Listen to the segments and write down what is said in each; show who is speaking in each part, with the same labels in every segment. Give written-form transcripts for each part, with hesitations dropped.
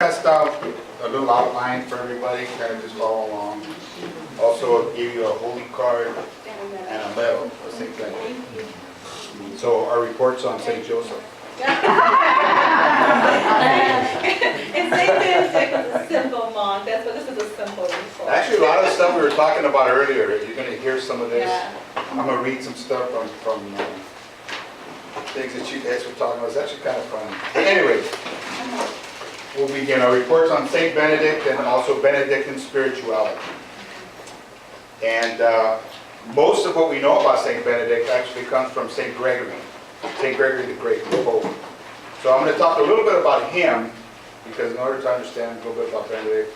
Speaker 1: Passed out a little outline for everybody, kind of just follow along. Also gave you a holy card and a medal for St. Benedict. So our reports on St. Joseph.
Speaker 2: And St. Benedict was a simple monk. That's what this is, a simple report.
Speaker 1: Actually, a lot of the stuff we were talking about earlier, you're going to hear some of this.
Speaker 2: Yeah.
Speaker 1: I'm going to read some stuff from things that you guys were talking about. It's actually kind of funny. But anyway, we'll begin our reports on St. Benedict and also Benedictine spirituality. And most of what we know about St. Benedict actually comes from St. Gregory the Great, the Pope. So I'm going to talk a little bit about him, because in order to understand a little bit about Benedict,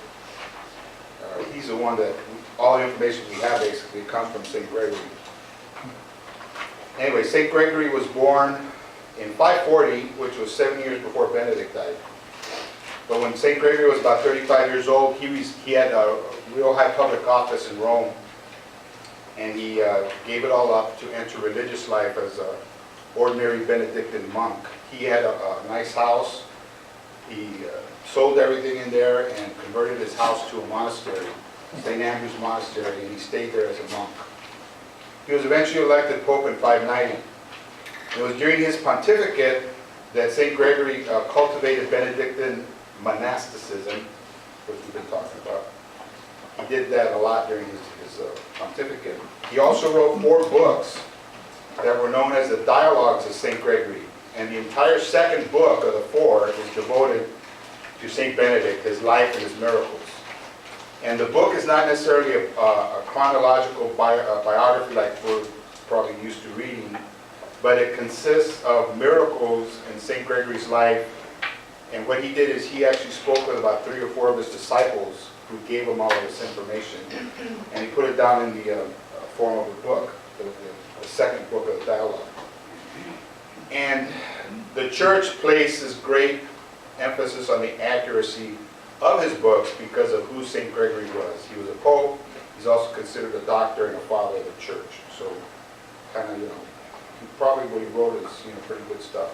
Speaker 1: he's the one that all the information we have basically comes from St. Gregory. Anyway, St. Gregory was born in 540, which was 7 years before Benedict died. But when St. Gregory was about 35 years old, he had a real high public office in Rome, and he gave it all up to enter religious life as an ordinary Benedictine monk. He had a nice house. He sold everything in there and converted his house to a monastery, St. Andrew's Monastery, and he stayed there as a monk. He was eventually elected Pope in 590. It was during his pontificate that St. Gregory cultivated Benedictine monasticism, which we've been talking about. He did that a lot during his pontificate. He also wrote 4 books that were known as the Dialogues of St. Gregory. And the entire second book of the 4 is devoted to St. Benedict, his life and his miracles. And the book is not necessarily a chronological biography like we're probably used to reading, but it consists of miracles in St. Gregory's life. And what he did is he actually spoke with about 3 or 4 of his disciples who gave him all of this information. And he put it down in the form of a book, the second book of the dialogue. And the church places great emphasis on the accuracy of his books because of who St. Gregory was. He was a pope. He's also considered a doctor and a father of the church. So kind of, probably what he wrote is, pretty good stuff.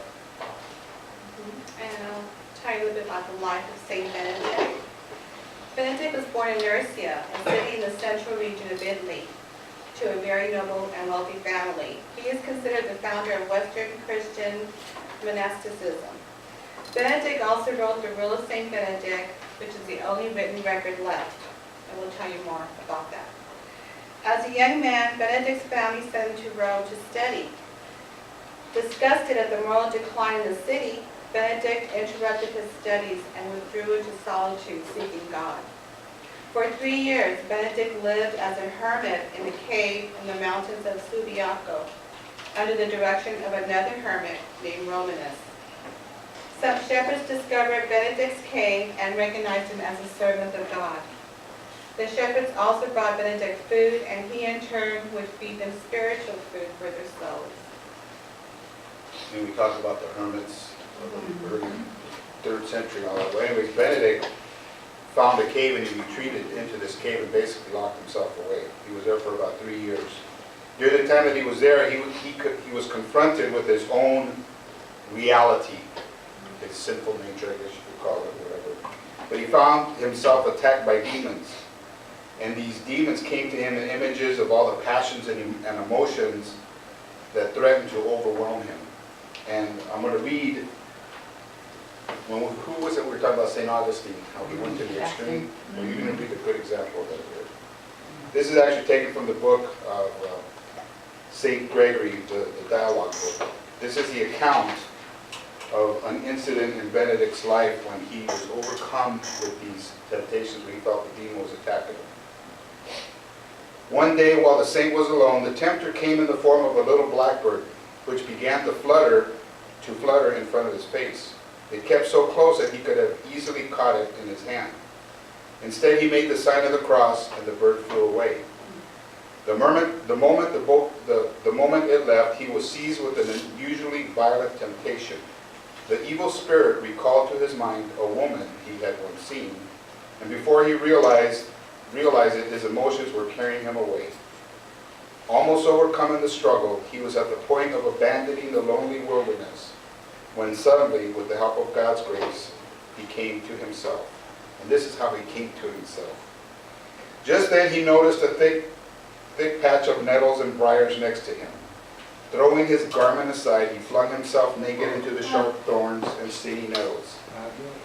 Speaker 2: And I'll tell you a little bit about the life of St. Benedict. Benedict was born in Nursia, a city in the central region of Italy, to a very noble and wealthy family. He is considered the founder of Western Christian monasticism. Benedict also wrote the Rule of St. Benedict, which is the only written record left, and we'll tell you more about that. As a young man, Benedict's family sent him to Rome to study. Disgusted at the moral decline in the city, Benedict interrupted his studies and withdrew into solitude, seeking God. For 3 years, Benedict lived as a hermit in a cave in the mountains of Subiaco, under the direction of another hermit named Romanus. Some shepherds discovered Benedict's cave and recognized him as a servant of God. The shepherds also brought Benedict food, and he in turn would feed them spiritual food for their souls.
Speaker 1: And we talked about the hermits of the early 3rd century and all that. But anyways, Benedict found a cave and he retreated into this cave and basically locked himself away. He was there for about 3 years. During the time that he was there, he was confronted with his own reality, his sinful nature, I guess you could call it, whatever. But he found himself attacked by demons. And these demons came to him in images of all the passions and emotions that threatened to overwhelm him. And I'm going to read, who was it we were talking about? St. Augustine, how he went to the extreme. Well, you're going to read a good example of that here. This is actually taken from the book of St. Gregory, the dialogue book. This is the account of an incident in Benedict's life when he was overcome with these temptations when he felt the demon was attacking him. One day while the saint was alone, the tempter came in the form of a little blackbird, which began to flutter in front of his face. It kept so close that he could have easily caught it in his hand. Instead, he made the sign of the cross, and the bird flew away. The moment it left, he was seized with an unusually violent temptation. The evil spirit recalled to his mind a woman he had once seen, and before he realized it, his emotions were carrying him away. Almost overcome in the struggle, he was at the point of abandoning the lonely wilderness, when suddenly, with the help of God's grace, he came to himself. And this is how he came to himself. Just then he noticed a thick patch of nettles and briars next to him. Throwing his garment aside, he flung himself naked into the sharp thorns and stinging nettles.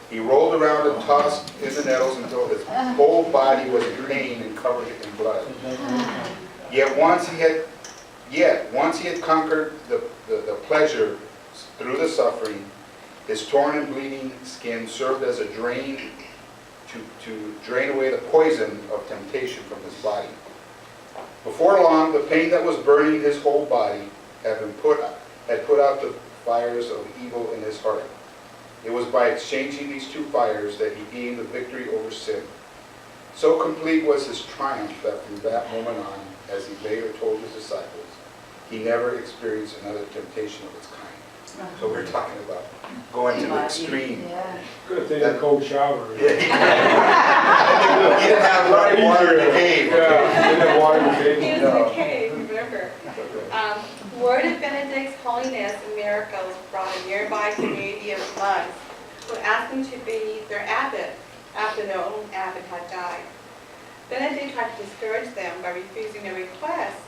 Speaker 1: He rolled around and tossed in the nettles until his whole body was in pain and covered in blood. Yet once he had conquered the pleasure through the suffering, his torn and bleeding skin served as a drain to drain away the poison of temptation from his body. Before long, the pain that was burning his whole body had put out the fires of evil in his heart. It was by exchanging these two fires that he gained the victory over sin. So complete was his triumph that from that moment on, as he later told his disciples, he never experienced another temptation of its kind. So we're talking about going to the extreme.
Speaker 3: Yeah.
Speaker 4: Good thing a cold shower.
Speaker 1: He didn't have running water in the cave.
Speaker 4: Yeah, didn't have water in the cave.
Speaker 2: He was in a cave, remember? Word of Benedict's holiness and miracles brought a nearby community of monks who asked him to be their abbot after their own abbot had died. Benedict tried to discourage them by refusing their request,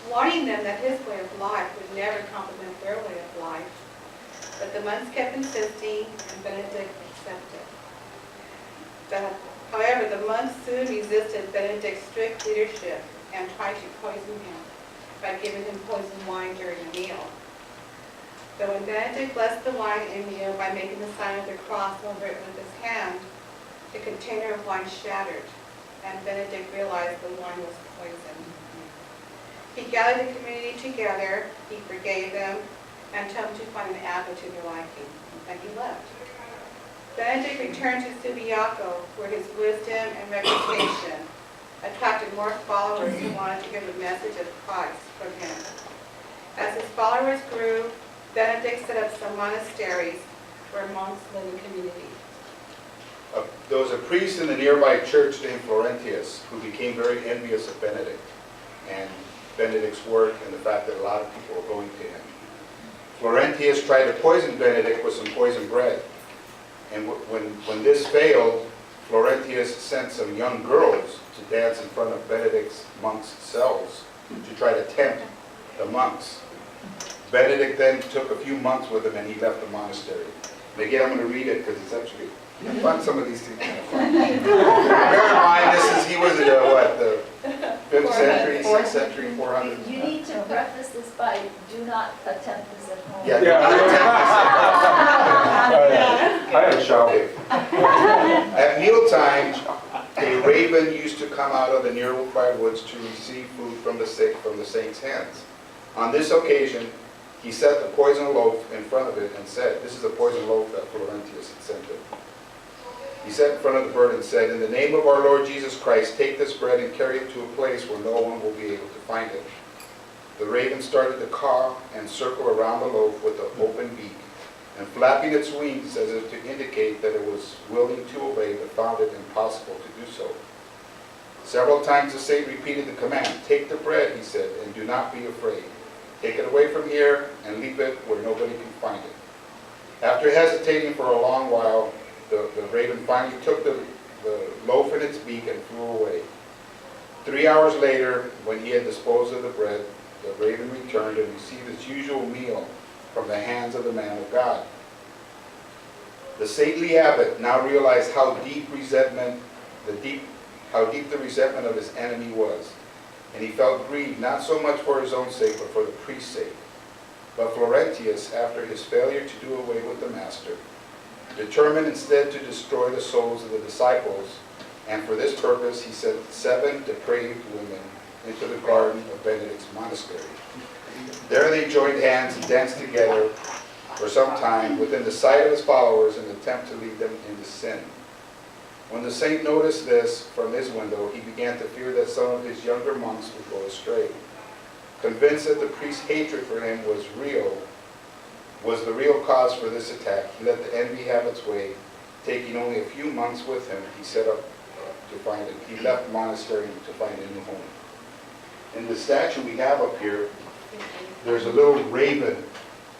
Speaker 2: warning them that his way of life would never complement their way of life. But the monks kept insisting, and Benedict accepted. However, the monks soon resisted Benedict's strict leadership and tried to poison him by giving him poisoned wine during a meal. But when Benedict blessed the wine and meal by making the sign of the cross over it with his hand, the container of wine shattered, and Benedict realized the wine was poisoned. He gathered the community together, he forgave them, and told them to find an abbot to their liking, and he left. Benedict returned to Subiaco, where his wisdom and reputation attracted more followers who wanted to hear the message of Christ from him. As his followers grew, Benedict set up some monasteries where monks lived in community.
Speaker 1: There was a priest in the nearby church named Florentius who became very envious of Benedict and Benedict's work and the fact that a lot of people were going to him. Florentius tried to poison Benedict with some poisoned bread. And when this failed, Florentius sent some young girls to dance in front of Benedict's monks' cells to try to tempt the monks. Benedict then took a few months with him and he left the monastery. And again, I'm going to read it because it's actually fun. Some of these things kind of fun. Bear in mind, he was in the 5th century, 6th century, 400.
Speaker 3: You need to preface this by, do not attempt this at home.
Speaker 1: Yeah,
Speaker 4: Yeah. I had a shower.
Speaker 1: Okay. At mealtime, a raven used to come out of the nearby woods to receive food from the saint's hands. On this occasion, he set the poisoned loaf in front of it and said, this is a poisoned loaf that Florentius had sent him. He sat in front of the bird and said, in the name of our Lord Jesus Christ, take this bread and carry it to a place where no one will be able to find it. The raven started to caw and circle around the loaf with an open beak, and flapping its wings as if to indicate that it was willing to obey, but found it impossible to do so. Several times the saint repeated the command, take the bread, he said, and do not be afraid. Take it away from here and leave it where nobody can find it. After hesitating for a long while, the raven finally took the loaf in its beak and flew away. 3 hours later, when he had disposed of the bread, the raven returned and received its usual meal from the hands of the man of God. The saintly abbot now realized how deep the resentment of his enemy was, and he felt grieved not so much for his own sake, but for the priest's sake. But Florentius, after his failure to do away with the master, determined instead to destroy the souls of the disciples, and for this purpose he sent 7 depraved women into the garden of Benedict's monastery. There they joined hands and danced together for some time within the sight of his followers in an attempt to lead them into sin. When the saint noticed this from his window, he began to fear that some of his younger monks would go astray. Convinced that the priest's hatred for him was the real cause for this attack, he let the envy have its way. Taking only a few monks with him, he left the monastery to find a new home. In the statue we have up here, there's a little raven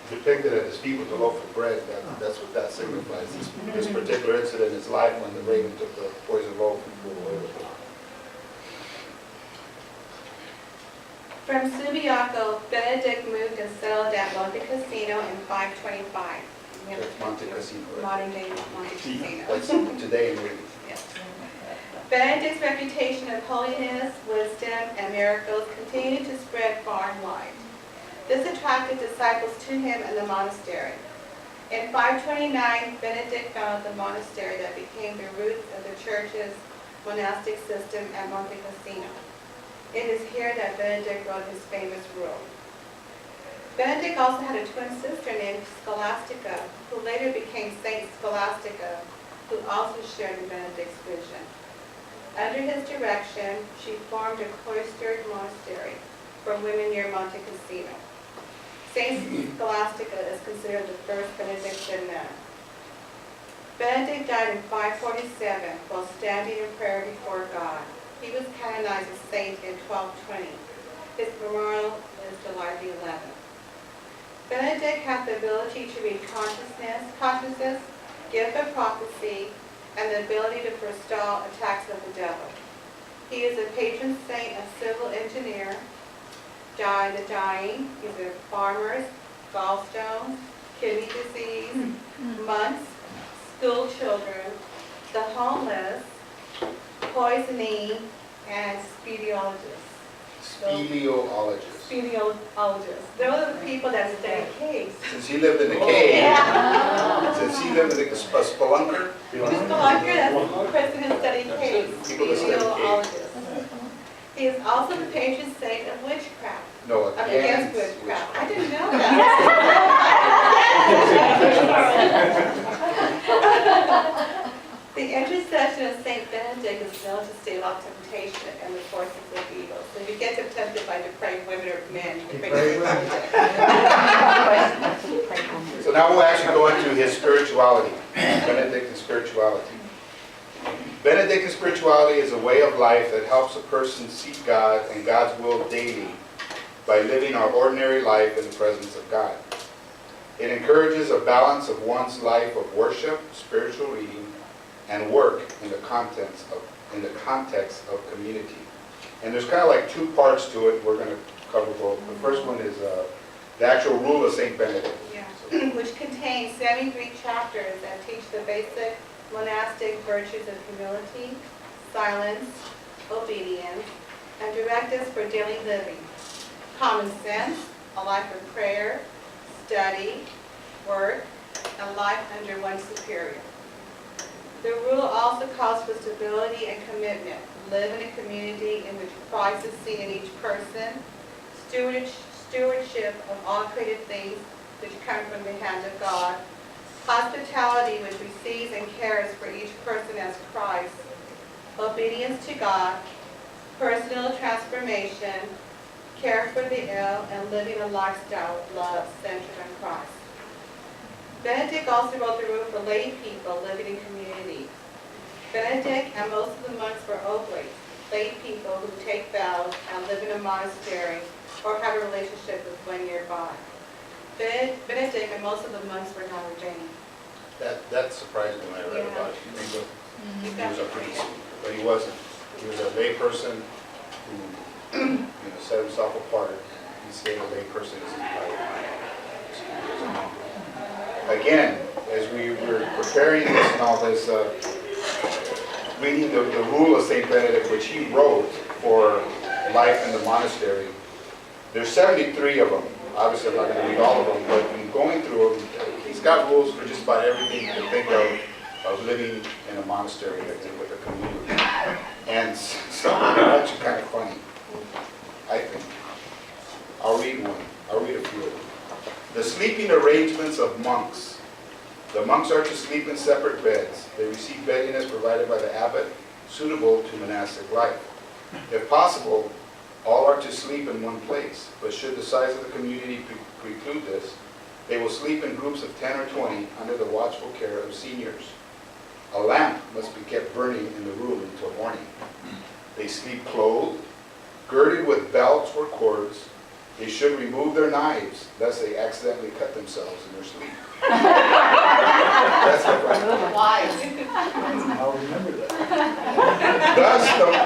Speaker 1: depicted at his feet with the loaf of bread. That's what that signifies. This particular incident in his life when the raven took the poisoned loaf and flew away with it.
Speaker 2: From Subiaco, Benedict moved and settled at Monte Cassino in 525.
Speaker 1: That's Monte Cassino, right?
Speaker 2: Modern day Monte Cassino.
Speaker 1: That's today in Italy.
Speaker 2: Yes. Benedict's reputation of holiness, wisdom, and miracles continued to spread far and wide. This attracted disciples to him in the monastery. In 529, Benedict founded the monastery that became the roots of the church's monastic system at Monte Cassino. It is here that Benedict wrote his famous rule. Benedict also had a twin sister named Scholastica, who later became Saint Scholastica, who also shared in Benedict's vision. Under his direction, she formed a cloistered monastery for women near Monte Cassino. Saint Scholastica is considered the first Benedictine nun. Benedict died in 547 while standing in prayer before God. He was canonized as saint in 1220. His memorial is July the 11th. Benedict had the ability to read consciousness, gift of prophecy, and the ability to forestall attacks of the devil. He is a patron saint of civil engineer, the dying, he's a farmers, gallstones, kidney disease, monks, school children, the homeless, poisoning, and speleologists.
Speaker 1: Speleologist.
Speaker 2: Speleologists. Those are the people that study caves.
Speaker 1: Since he lived in a cave,
Speaker 2: Yeah.
Speaker 1: since he lived in a spelunker,
Speaker 2: Spelunker, that's the person who studied caves.
Speaker 1: People that study caves.
Speaker 2: Speleologist. He is also the patron saint of witchcraft.
Speaker 1: no,
Speaker 2: Against witchcraft. I didn't know that. The intercession of Saint Benedict is known to stave off temptation and the forces of evil. So if you get tempted by depraved women or men, you can pray to Benedict.
Speaker 1: So now we'll actually go into his spirituality, Benedictine spirituality. Benedictine spirituality is a way of life that helps a person seek God and God's will daily by living our ordinary life in the presence of God. It encourages a balance of one's life of worship, spiritual reading, and work in the context of community. And there's kind of like two parts to it. We're going to cover both. The first one is the actual rule of Saint Benedict.
Speaker 2: Yeah. Which contains 73 chapters that teach the basic monastic virtues of humility, silence, obedience, and directives for daily living. Common sense, a life of prayer, study, work, and life under one's superior. The rule also calls for stability and commitment. Live in a community in which Christ is seen in each person. Stewardship of all created things which come from the hand of God. Hospitality which receives and cares for each person as Christ. Obedience to God. Personal transformation. Care for the ill, and living a lifestyle of love centered on Christ. Benedict also wrote the rule for lay people living in community. Benedict and most of the monks were oblates, lay people who take vows and live in a monastery or have a relationship with one nearby. Benedict and most of the monks were not ordained.
Speaker 1: That surprised me when I read
Speaker 2: Yeah.
Speaker 1: about it. You think
Speaker 2: You
Speaker 1: he
Speaker 2: got
Speaker 1: was a
Speaker 2: it.
Speaker 1: priest, but he wasn't. He was a lay person who set himself apart. He stayed a lay person his entire life. Again, as we were preparing this and all this, reading the rule of St. Benedict, which he wrote for life in the monastery, there's 73 of them. Obviously, I'm not going to read all of them, but in going through them, he's got rules for just about everything you can think of living in a monastery with a community. And some of them are actually kind of funny, I think. I'll read one. I'll read a few of them. The sleeping arrangements of monks. The monks are to sleep in separate beds. They receive beddiness provided by the abbot, suitable to monastic life. If possible, all are to sleep in one place, but should the size of the community preclude this, they will sleep in groups of 10 or 20 under the watchful care of seniors. A lamp must be kept burning in the room until morning. They sleep clothed, girded with belts or cords, They should remove their knives, lest they accidentally cut themselves in their sleep. That's the right.
Speaker 5: I'll remember that.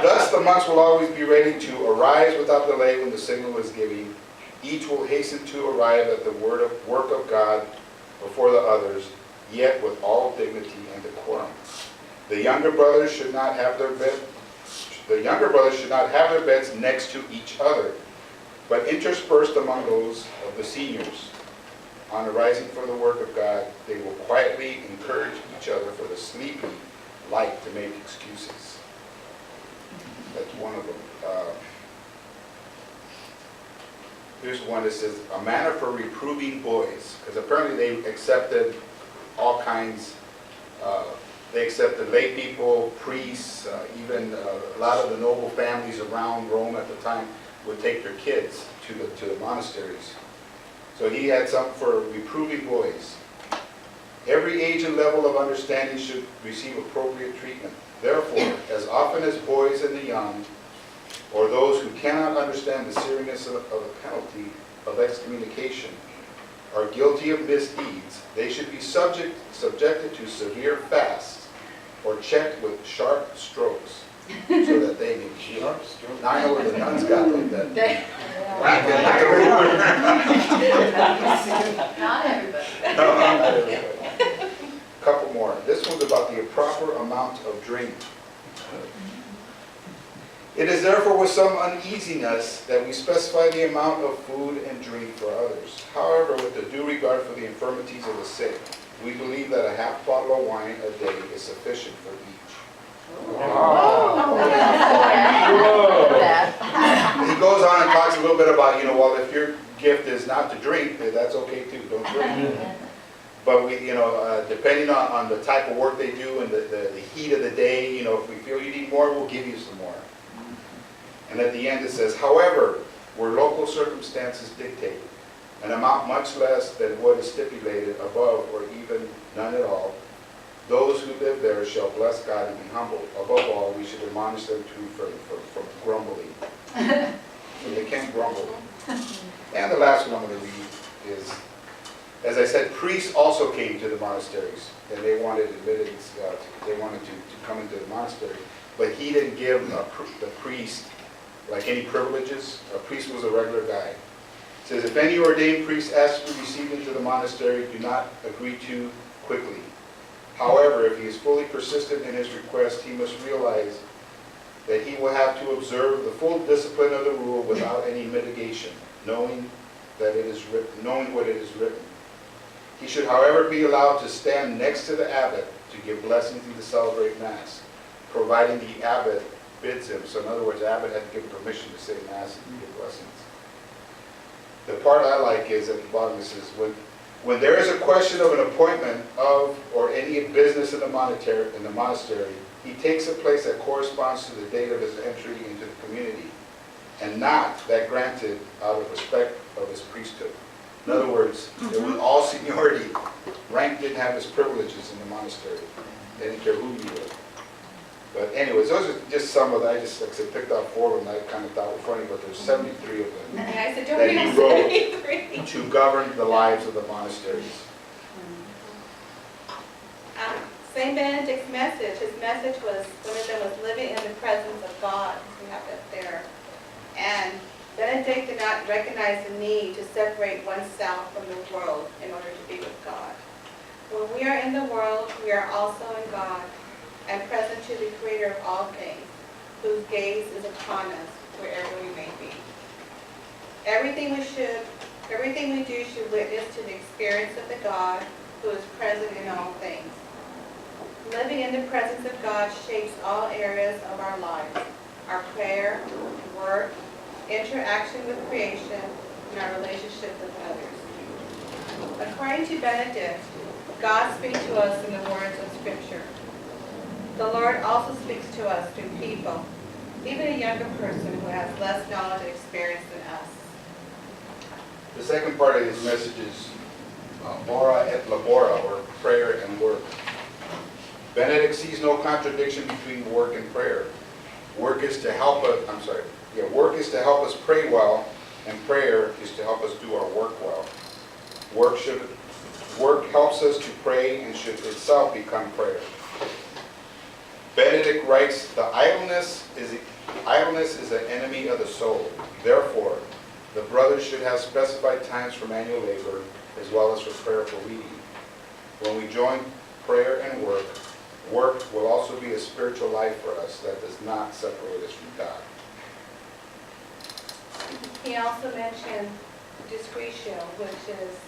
Speaker 1: Thus the monks will always be ready to arise without delay when the signal is given. Each will hasten to arrive at the work of God before the others, yet with all dignity and decorum. The younger brothers should not have their beds next to each other, but interspersed among those of the seniors. On arising for the work of God, they will quietly encourage each other for the sleepy like to make excuses. That's one of them. Here's one that says, a manner for reproving boys, because apparently they accepted all kinds. They accepted lay people, priests, even a lot of the noble families around Rome at the time would take their kids to the monasteries. So he had something for reproving boys. Every age and level of understanding should receive appropriate treatment. Therefore, as often as boys and the young, or those who cannot understand the seriousness of the penalty of excommunication, are guilty of misdeeds, they should be subjected to severe fasts or checked with sharp strokes so that they may heal. Now I know where the nuns got like that.
Speaker 3: Not everybody.
Speaker 1: No, not everybody. Couple more. This one's about the proper amount of drink. It is therefore with some uneasiness that we specify the amount of food and drink for others. However, with the due regard for the infirmities of the sick, we believe that a half bottle of wine a day is sufficient for each. He goes on and talks a little bit about, well, if your gift is not to drink, then that's okay too, don't drink. But we, depending on the type of work they do and the heat of the day, if we feel you need more, we'll give you some more. And at the end it says, however, where local circumstances dictate, an amount much less than what is stipulated above or even none at all, those who live there shall bless God and be humble. Above all, we should admonish them to refrain from grumbling. So they can't grumble. And the last one I'm going to read is, as I said, priests also came to the monasteries, and they wanted admittance, they wanted to come into the monastery, but he didn't give the priest like any privileges. A priest was a regular guy. It says, if any ordained priest asks to be received into the monastery, do not agree too quickly. However, if he is fully persistent in his request, he must realize that he will have to observe the full discipline of the rule without any mitigation, knowing what it is written. He should, however, be allowed to stand next to the abbot to give blessings and to celebrate Mass, providing the abbot bids him. So in other words, the abbot had to give him permission to say Mass and give blessings. The part I like is at the bottom, it says, when there is a question of an appointment of or any business in the monastery, he takes a place that corresponds to the date of his entry into the community, and not that granted out of respect of his priesthood. In other words, it was all seniority. Rank didn't have his privileges in the monastery. They didn't care who you were. But anyways, those are just some of the, I just like I said, picked out 4 of them that I kind of thought were funny, but there's 73 of them
Speaker 2: And I said, don't
Speaker 1: that
Speaker 2: read
Speaker 1: he
Speaker 2: all
Speaker 1: wrote
Speaker 2: 73.
Speaker 1: to govern the lives of the monasteries.
Speaker 2: St. Benedict's message, his message was, one of them was living in the presence of God. We have that there. And Benedict did not recognize the need to separate oneself from the world in order to be with God. When we are in the world, we are also in God, and present to the Creator of all things, whose gaze is upon us wherever we may be. Everything we do should witness to the experience of the God who is present in all things. Living in the presence of God shapes all areas of our lives: our prayer, work, interaction with creation, and our relationship with others. According to Benedict, God speaks to us in the words of Scripture. The Lord also speaks to us through people, even a younger person who has less knowledge and experience than us.
Speaker 1: The second part of his message is ora et labora, or prayer and work. Benedict sees no contradiction between work and prayer. Work is to help us pray well and prayer is to help us do our work well. Work helps us to pray and should itself become prayer. Benedict writes, idleness is an enemy of the soul. Therefore, the brothers should have specified times for manual labor as well as for prayerful reading. When we join prayer and work will also be a spiritual life for us that does not separate us from God.
Speaker 2: He also mentioned discretio, which is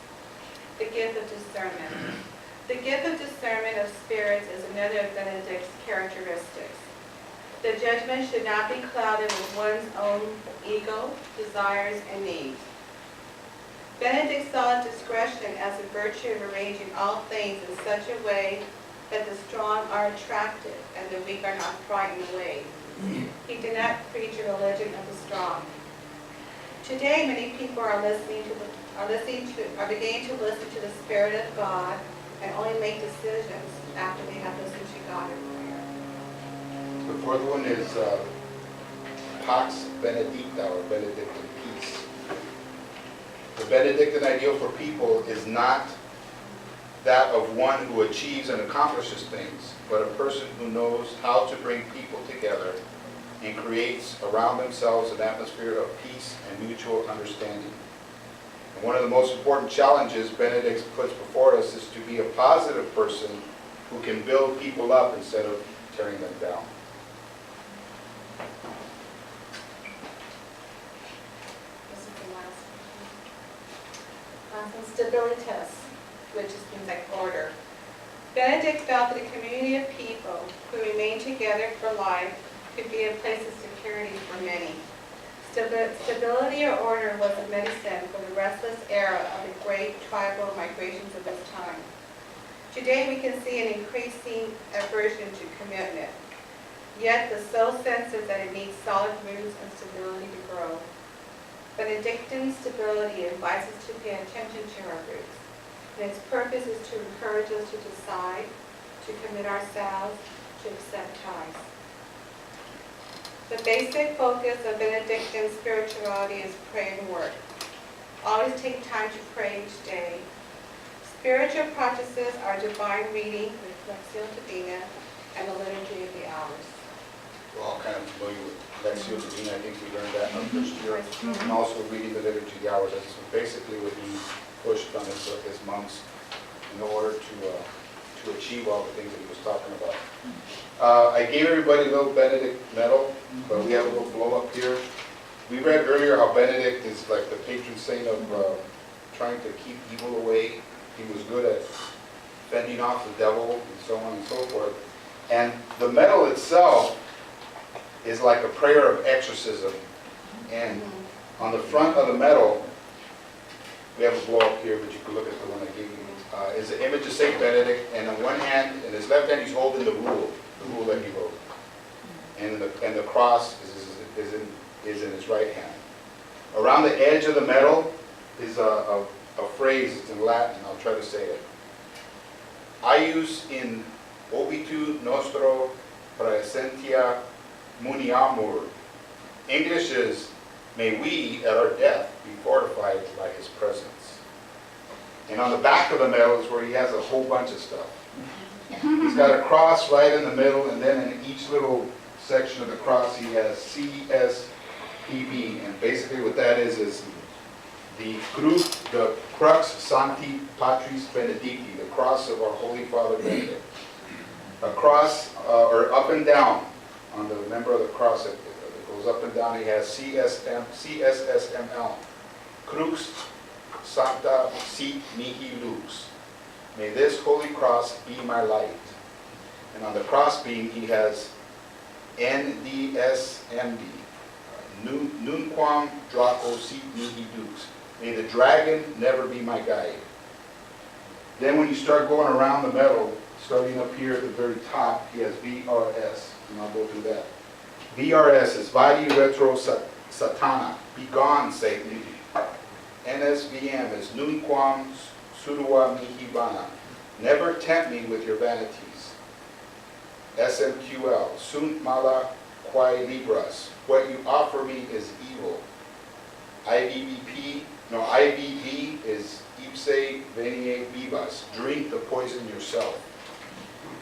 Speaker 2: the gift of discernment. The gift of discernment of spirits is another of Benedict's characteristics. The judgment should not be clouded with one's own ego, desires, and needs. Benedict saw discretion as a virtue of arranging all things in such a way that the strong are attracted and the weak are not frightened away. He did not preach a religion of the strong. Today, many people are beginning to listen to the Spirit of God and only make decisions after they have listened to God in prayer.
Speaker 1: The fourth one is Pax Benedicta, or Benedictine peace. The Benedictine ideal for people is not that of one who achieves and accomplishes things, but a person who knows how to bring people together and creates around themselves an atmosphere of peace and mutual understanding. And one of the most important challenges Benedict puts before us is to be a positive person who can build people up instead of tearing them down.
Speaker 2: This is the last one. Stabilitas, which means like order. Benedict felt that a community of people who remain together for life could be a place of security for many. Stability or order was a medicine for the restless era of the great tribal migrations of his time. Today we can see an increasing aversion to commitment, yet the soul senses that it needs solid roots and stability to grow. Benedictine stability invites us to pay attention to our roots, and its purpose is to encourage us to decide, to commit ourselves, to accept ties. The basic focus of Benedictine spirituality is prayer and work. Always take time to pray each day. Spiritual practices are divine reading, Lectio Divina, and the Liturgy of the Hours.
Speaker 1: We're all kind of familiar with Lectio Divina. I think we learned that in our first year. And also reading the Liturgy of the Hours. That's basically what he pushed on his monks in order to achieve all the things that he was talking about. I gave everybody a little Benedict medal, but we have a little blow up here. We read earlier how Benedict is like the patron saint of trying to keep evil away. He was good at fending off the devil and so on and so forth. And the medal itself is like a prayer of exorcism. And on the front of the medal, we have a blow up here, but you can look at the one I gave you. Is an image of Saint Benedict, and on one hand, in his left hand, he's holding the rule that he wrote, and the cross is in his right hand. Around the edge of the medal is a phrase. It's in Latin. I'll try to say it. Aius in obitu nostro praesentia muniamur. English is, may we at our death be fortified by his presence. And on the back of the medal is where he has a whole bunch of stuff. He's got a cross right in the middle, and then in each little section of the cross he has CSPB. And basically what that is the Crux Sancti Patris Benedicti, the cross of our Holy Father Benedict. A cross, or up and down, on the member of the cross that goes up and down, he has CSSML. Crux Sancta Sit Mihi Lux. May this holy cross be my light. And on the crossbeam he has NDSMD. Nunquam Draco Sit Mihi Dux. May the dragon never be my guide. Then when you start going around the medal, starting up here at the very top, he has VRS. And I'll go through that. VRS is Vadi Retro Satana. Be gone, Satan. NSVM is Nunquam Surua Mihibana. Never tempt me with your vanities. SMQL, Sunt Mala Quae Libras. What you offer me is evil. IVV is Ipse Venie Vivas, drink the poison yourself.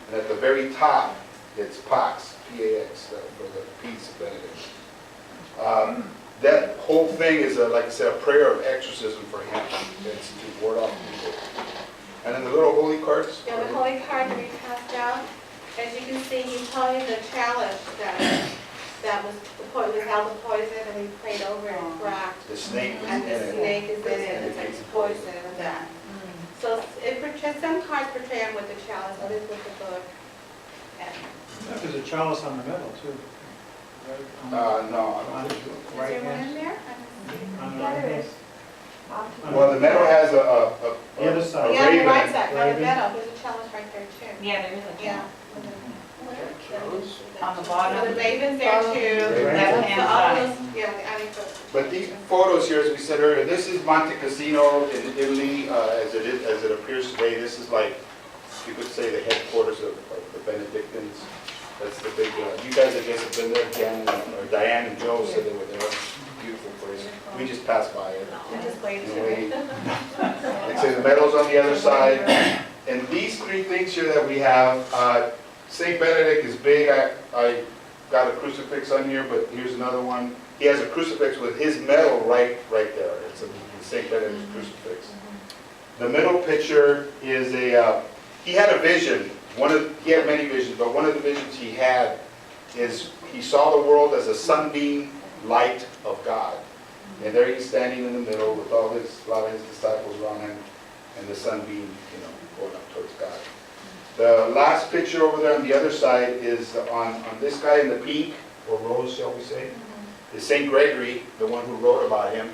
Speaker 1: And at the very top, it's Pax, P-A-X, for the peace of Benedict. That whole thing is, like I said, a prayer of exorcism for him. It's to ward off evil. And then the little holy cards.
Speaker 2: Yeah, the holy card that we passed out, as you can see, he's holding the chalice that was the poison, without the poison, and we prayed over it and cracked.
Speaker 1: The snake is in
Speaker 2: And the
Speaker 1: it.
Speaker 2: snake is in it, it's like poison and that. So it portrays, some cards portray him with the chalice, others with the book. And
Speaker 5: There's a chalice on the metal too. Right
Speaker 1: No.
Speaker 5: on his
Speaker 2: is there
Speaker 5: right
Speaker 2: one in
Speaker 5: hand.
Speaker 2: there?
Speaker 5: On the
Speaker 3: Yeah,
Speaker 5: right
Speaker 3: there
Speaker 5: hand.
Speaker 3: is.
Speaker 1: Well, the metal has
Speaker 5: The other side.
Speaker 2: Yeah, the
Speaker 1: raven.
Speaker 2: right side, by the
Speaker 5: Raven.
Speaker 2: metal, there's a chalice right there too.
Speaker 6: Yeah, there is a
Speaker 2: Yeah.
Speaker 6: chance. On the
Speaker 2: So
Speaker 6: bottom.
Speaker 2: the raven's there too.
Speaker 5: Raven.
Speaker 6: Left-hand
Speaker 2: So all
Speaker 6: side.
Speaker 2: those, yeah, the adding.
Speaker 1: But these photos here, as we said earlier, this is Monte Cassino in Italy, as it appears today. This is like, you could say, the headquarters of the Benedictines. That's the big, you guys, I guess, have been there, Diane and Joe said they were there. Beautiful place. We just passed by it.
Speaker 2: I just waited
Speaker 1: You
Speaker 2: to
Speaker 1: know,
Speaker 2: read.
Speaker 1: Like I say, the medal's on the other side. And these three things here that we have, Saint Benedict is big. I got a crucifix on here, but here's another one. He has a crucifix with his medal right there. It's a Saint Benedict crucifix. The middle picture is he had a vision. He had many visions, but one of the visions he had is he saw the world as a sunbeam light of God. And there he's standing in the middle with a lot of his disciples around him, and the sunbeam, going up towards God. The last picture over there on the other side is on this guy in the pink, or rose, shall we say, is St. Gregory, the one who wrote about him,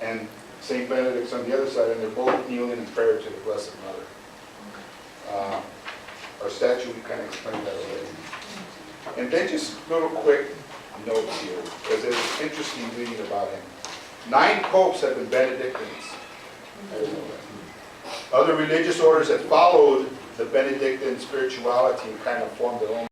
Speaker 1: and St. Benedict's on the other side, and they're both kneeling in prayer to the Blessed Mother. Our statue, we kind of explained that already. And then just little quick notes here, because it's interesting reading about him. 9 popes have been Benedictines. I didn't know that. Other religious orders that followed the Benedictine spirituality and kind of formed their own